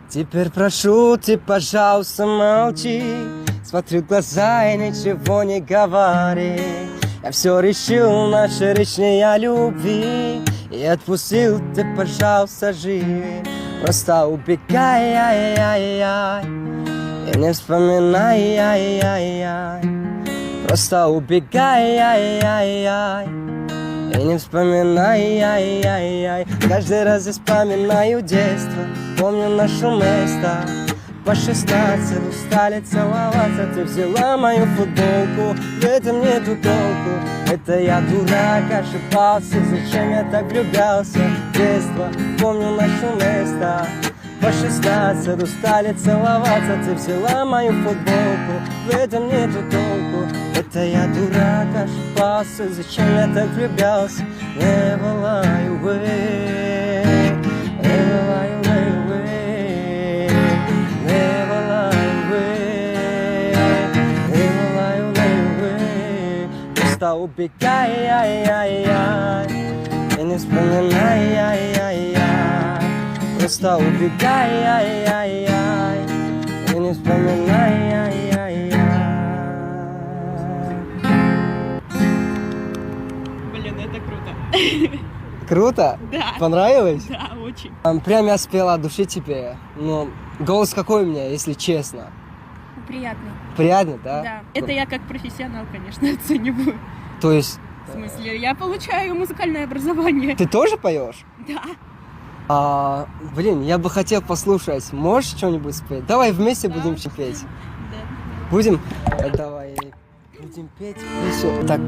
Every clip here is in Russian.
Теперь прошу, ты, пожалуйста, молчи. Смотрю в глаза и ничего не говори. Я все решил, наша речь не о любви. И отпустил, ты, пожалуйста, живи. Просто убегай, ай-яй-яй. И не вспоминай, ай-яй-яй. Просто убегай, ай-яй-яй. И не вспоминай, ай-яй-яй. Каждый раз я вспоминаю детство. Помню наше место. По 16 устали целоваться. Ты взяла мою футболку. В этом нету толку. Это я дурак, ошибался. Зачем я так влюблялся в детство? Помню наше место. По 16 устали целоваться. Ты взяла мою футболку. В этом нету толку. Это я дурак, ошибался. Зачем я так влюблялся? Never lie away. Never lie away. Never lie away. Never lie away. Просто убегай, ай-яй-яй. И не вспоминай, ай-яй-яй. Просто убегай, ай-яй-яй. И не вспоминай, ай-яй-яй. Блин, это круто. Круто? Да. Понравилось? Да, очень. Прям я спела от души тебе. Ну, голос какой у меня, если честно? Приятный. Приятно, да? Да. Это я как профессионал, конечно, оцениваю. То есть... В смысле, я получаю музыкальное образование. Ты тоже поешь? Да. Блин, я бы хотел послушать. Можешь что-нибудь спеть? Давай вместе будем петь. Да. Будем? Давай будем петь песню. Так,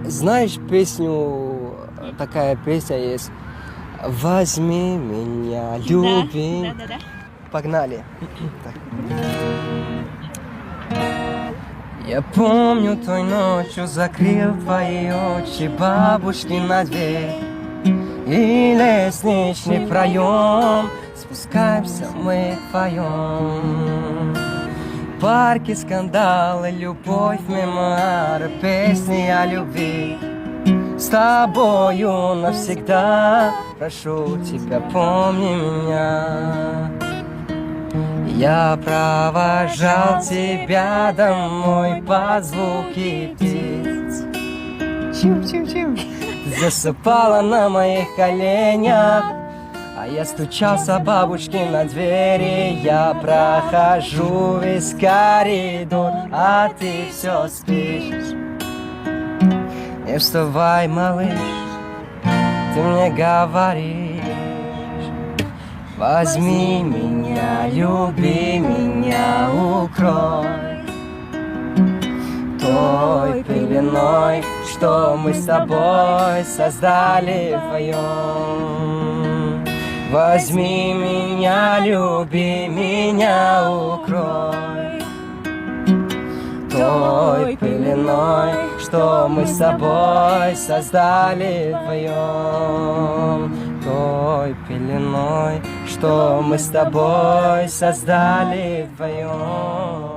знаешь песню, такая песня есть. Возьми меня, люби. Да. Погнали. Я помню, той ночью закрыл твои очи, бабушки на дверь и лестничный проем. Спускаемся мы вдвоем. Парки, скандалы, любовь, мемуары, песни о любви. С тобою навсегда, прошу тебя, помни меня. Я провожал тебя домой под звуки птиц. Чип-чип-чип. Засыпала на моих коленях, а я стучался бабушке на двери. Я прохожу весь коридор, а ты все спишь. Не вставай, малыш, ты мне говоришь. Возьми меня, люби меня, укрой той пеленой, что мы с тобой создали вдвоем. Возьми меня, люби меня, укрой той пеленой, что мы с тобой создали вдвоем. Той пеленой, что мы с тобой создали вдвоем.